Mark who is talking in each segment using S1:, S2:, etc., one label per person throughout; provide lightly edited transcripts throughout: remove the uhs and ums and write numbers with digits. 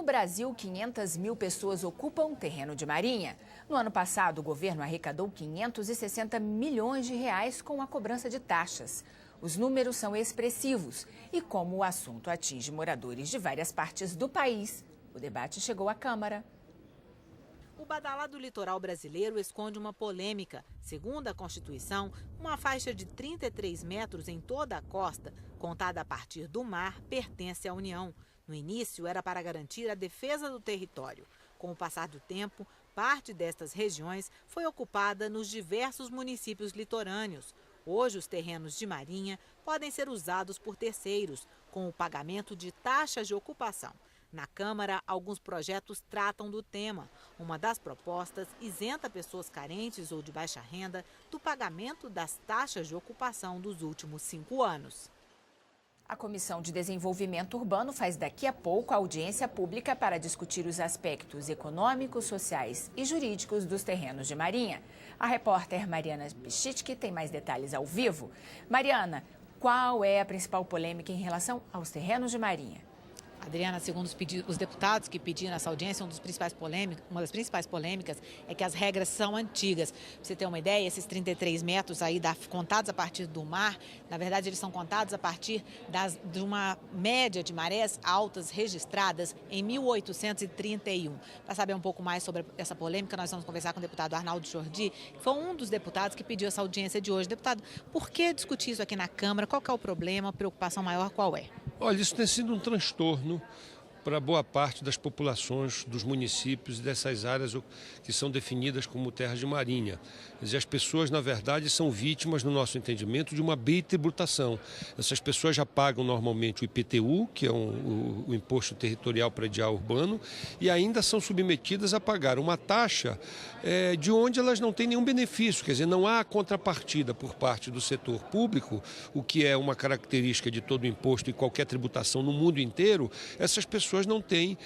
S1: No Brasil, 500 mil pessoas ocupam um terreno de marinha. No ano passado, o governo arrecadou 560 milhões de reais com a cobrança de taxas. Os números são expressivos e, como o assunto atinge moradores de várias partes do país, o debate chegou à Câmara.
S2: O badalado litoral brasileiro esconde uma polêmica. Segundo a Constituição, uma faixa de 33 metros em toda a costa, contada a partir do mar, pertence à União. No início, era para garantir a defesa do território. Com o passar do tempo, parte destas regiões foi ocupada nos diversos municípios litorâneos. Hoje, os terrenos de marinha podem ser usados por terceiros, com o pagamento de taxas de ocupação. Na Câmara, alguns projetos tratam do tema. Uma das propostas isenta pessoas carentes ou de baixa renda do pagamento das taxas de ocupação dos últimos 5 anos.
S1: A Comissão de Desenvolvimento Urbano faz daqui a pouco a audiência pública para discutir os aspectos econômicos, sociais e jurídicos dos terrenos de marinha. A repórter Mariana Pichitki tem mais detalhes ao vivo. Mariana, qual é a principal polêmica em relação aos terrenos de marinha?
S2: Adriana, segundo os deputados que pediram essa audiência, uma das principais polêmicas é que as regras são antigas. Pra você ter uma ideia, esses 33 metros aí contados a partir do mar, na verdade eles são contados a partir de uma média de marés altas registradas em 1831. Para saber um pouco mais sobre essa polêmica, nós vamos conversar com o deputado Arnaldo Jordi, que foi um dos deputados que pediu essa audiência de hoje. Deputado, por que discutir isso aqui na Câmara? Qual que é o problema? A preocupação maior qual é?
S3: Olha, isso tem sido um transtorno para boa parte das populações dos municípios e dessas áreas que são definidas como terras de marinha. Quer dizer, as pessoas, na verdade, são vítimas, no nosso entendimento, de uma bitributação. Essas pessoas já pagam normalmente o IPTU, que é o Imposto Territorial Predial Urbano, e ainda são submetidas a pagar uma taxa de onde elas não têm nenhum benefício. Quer dizer, não há contrapartida por parte do setor público, o que é uma característica de todo imposto e qualquer tributação no mundo inteiro. Essas pessoas não têm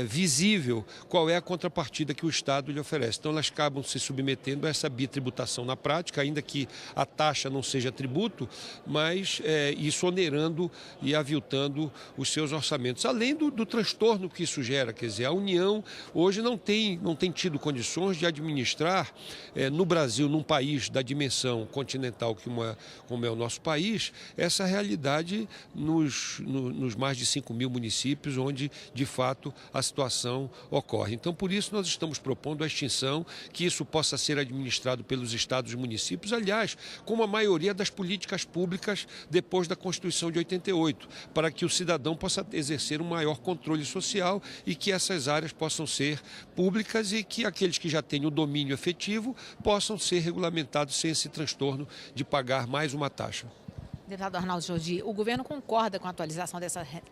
S3: visível qual é a contrapartida que o Estado lhe oferece. Então elas acabam se submetendo a essa bitributação na prática, ainda que a taxa não seja tributo, mas isso onerando e aviltando os seus orçamentos. Além do transtorno que isso gera, quer dizer, a União hoje não tem tido condições de administrar no Brasil, num país da dimensão continental como é o nosso país, essa realidade nos mais de 5 mil municípios onde, de fato, a situação ocorre. Então, por isso, nós estamos propondo a extinção, que isso possa ser administrado pelos estados e municípios, aliás, como a maioria das políticas públicas depois da Constituição de 88, para que o cidadão possa exercer um maior controle social e que essas áreas possam ser públicas e que aqueles que já têm o domínio efetivo possam ser regulamentados sem esse transtorno de pagar mais uma taxa.
S2: Deputado Arnaldo Jordi, o governo concorda com a atualização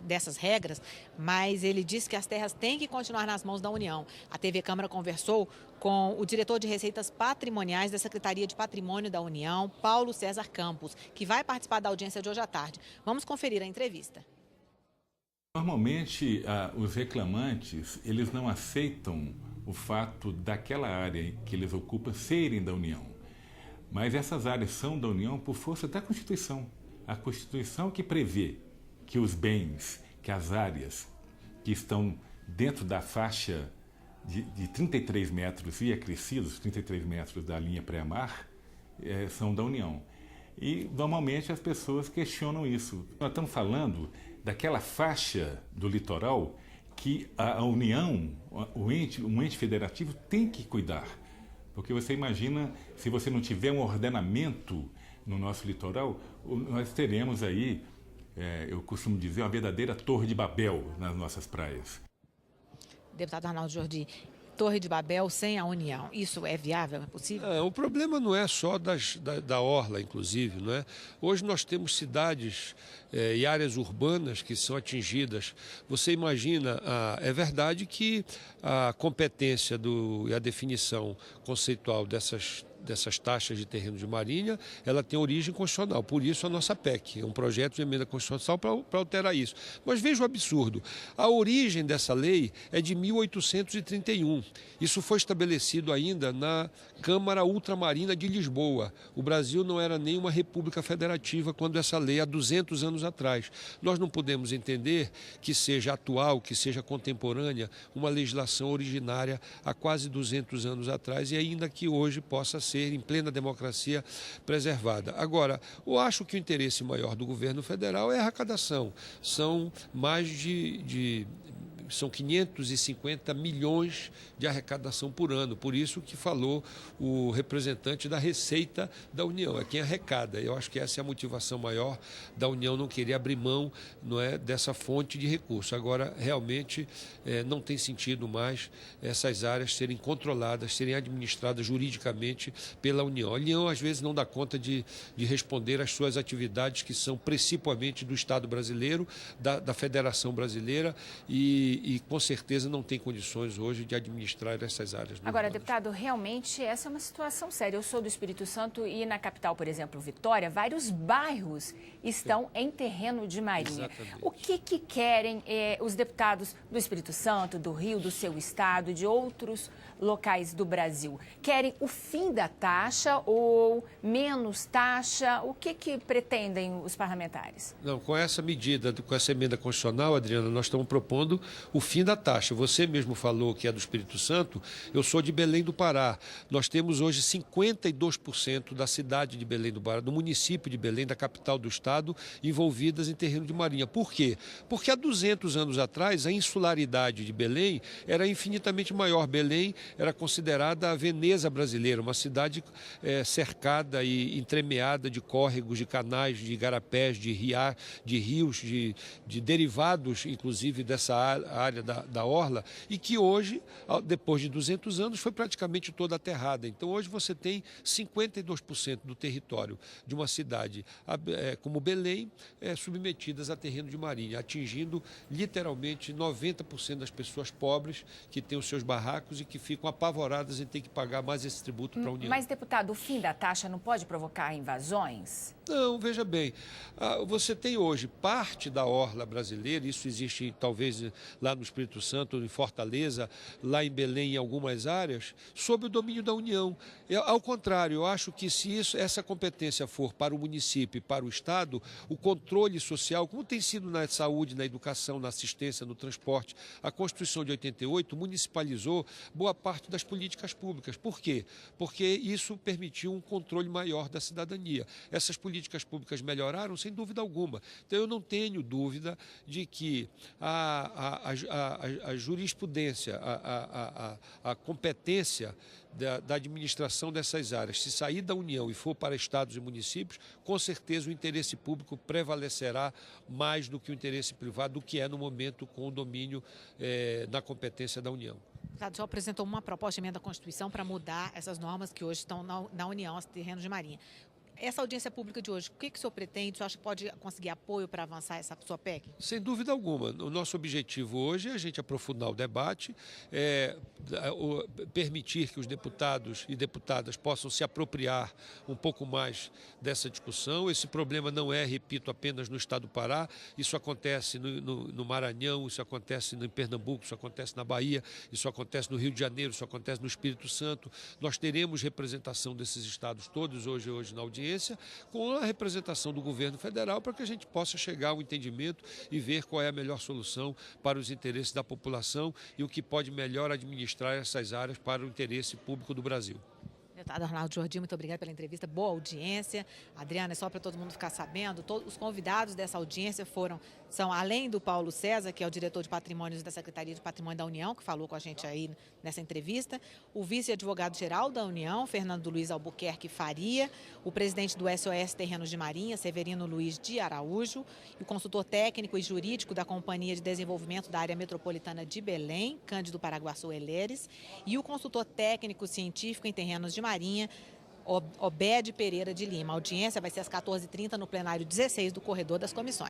S2: dessas regras, mas ele diz que as terras têm que continuar nas mãos da União. A TV Câmara conversou com o diretor de Receitas Patrimoniais da Secretaria de Patrimônio da União, Paulo César Campos, que vai participar da audiência de hoje à tarde. Vamos conferir a entrevista.
S4: Normalmente, os reclamantes, eles não aceitam o fato daquela área que eles ocupam serem da União. Mas essas áreas são da União por força da Constituição. A Constituição que prevê que os bens, que as áreas que estão dentro da faixa de 33 metros e acrescidos, 33 metros da linha pré-mar, são da União. E, normalmente, as pessoas questionam isso. Nós estamos falando daquela faixa do litoral que a União, um ente federativo, tem que cuidar. Porque você imagina, se você não tiver um ordenamento no nosso litoral, nós teremos aí, eu costumo dizer, uma verdadeira Torre de Babel nas nossas praias.
S2: Deputado Arnaldo Jordi, Torre de Babel sem a União, isso é viável, é possível?
S3: O problema não é só da orla, inclusive, não é? Hoje nós temos cidades e áreas urbanas que são atingidas. Você imagina, é verdade que a competência e a definição conceitual dessas dessas taxas de terreno de marinha, ela tem origem constitucional. Por isso a nossa PEC, é um projeto de emenda constitucional para alterar isso. Mas veja o absurdo. A origem dessa lei é de 1831. Isso foi estabelecido ainda na Câmara Ultramarina de Lisboa. O Brasil não era nem uma república federativa quando essa lei, há 200 anos atrás. Nós não podemos entender que seja atual, que seja contemporânea, uma legislação originária há quase 200 anos atrás e ainda que hoje possa ser, em plena democracia, preservada. Agora, eu acho que o interesse maior do governo federal é a arrecadação. São mais são 550 milhões de arrecadação por ano. Por isso que falou o representante da Receita da União, é quem arrecada. Eu acho que essa é a motivação maior da União não querer abrir mão, não é, dessa fonte de recurso. Agora, realmente, não tem sentido mais essas áreas serem controladas, serem administradas juridicamente pela União. A União, às vezes, não dá conta de responder às suas atividades, que são principalmente do Estado brasileiro, da Federação Brasileira, e com certeza não tem condições hoje de administrar essas áreas.
S1: Agora, deputado, realmente essa é uma situação séria. Eu sou do Espírito Santo e na capital, por exemplo, Vitória, vários bairros estão em terreno de marinha.
S3: Exatamente.
S1: O que querem os deputados do Espírito Santo, do Rio, do seu estado, de outros locais do Brasil? Querem o fim da taxa ou menos taxa? O que pretendem os parlamentares?
S3: Não, com essa medida, com essa emenda constitucional, Adriana, nós estamos propondo o fim da taxa. Você mesmo falou que é do Espírito Santo, eu sou de Belém do Pará. Nós temos hoje 52% da cidade de Belém do Pará, do município de Belém, da capital do estado, envolvidas em terreno de marinha. Por quê? Porque há 200 anos atrás a insularidade de Belém era infinitamente maior. Belém era considerada a Veneza brasileira, uma cidade cercada e entremeada de córregos, de canais, de igarapés, de rios, de derivados, inclusive dessa área da orla, e que hoje, depois de 200 anos, foi praticamente toda aterrada. Então, hoje você tem 52% do território de uma cidade como Belém submetidas a terreno de marinha, atingindo literalmente 90% das pessoas pobres que têm os seus barracos e que ficam apavoradas em ter que pagar mais esse tributo para a União.
S1: Mas, deputado, o fim da taxa não pode provocar invasões?
S3: Não, veja bem, você tem hoje parte da orla brasileira, isso existe talvez lá no Espírito Santo, em Fortaleza, lá em Belém, em algumas áreas, sob o domínio da União. Ao contrário, eu acho que se essa competência for para o município e para o Estado, o controle social, como tem sido na saúde, na educação, na assistência, no transporte, a Constituição de 88 municipalizou boa parte das políticas públicas. Por quê? Porque isso permitiu um controle maior da cidadania. Essas políticas públicas melhoraram, sem dúvida alguma. Então, eu não tenho dúvida de que a jurisprudência, a competência da administração dessas áreas, se sair da União e for para estados e municípios, com certeza o interesse público prevalecerá mais do que o interesse privado, do que é no momento com o domínio da competência da União.
S2: O senhor apresentou uma proposta de emenda à Constituição para mudar essas normas que hoje estão na União, os terrenos de marinha. Essa audiência pública de hoje, o que o senhor pretende? O senhor acha que pode conseguir apoio para avançar essa sua PEC?
S3: Sem dúvida alguma. O nosso objetivo hoje é a gente aprofundar o debate, permitir que os deputados e deputadas possam se apropriar um pouco mais dessa discussão. Esse problema não é, repito, apenas no estado do Pará. Isso acontece no Maranhão, isso acontece em Pernambuco, isso acontece na Bahia, isso acontece no Rio de Janeiro, isso acontece no Espírito Santo. Nós teremos representação desses estados todos hoje na audiência, com a representação do governo federal, para que a gente possa chegar ao entendimento e ver qual é a melhor solução para os interesses da população e o que pode melhor administrar essas áreas para o interesse público do Brasil.
S2: Deputado Arnaldo Jordi, muito obrigada pela entrevista, boa audiência. Adriana, é só para todo mundo ficar sabendo, os convidados dessa audiência são, além do Paulo César, que é o diretor de patrimônios da Secretaria de Patrimônio da União, que falou com a gente aí nessa entrevista, o vice-advogado-geral da União, Fernando Luiz Albuquerque Faria, o presidente do SOS Terrenos de Marinha, Severino Luiz de Araújo, e o consultor técnico e jurídico da Companhia de Desenvolvimento da Área Metropolitana de Belém, Cândido Paraguaçu Eleres, e o consultor técnico científico em terrenos de Marinha, Obed Pereira de Lima. A audiência vai ser às 14h30 no plenário 16 do Corredor das Comissões.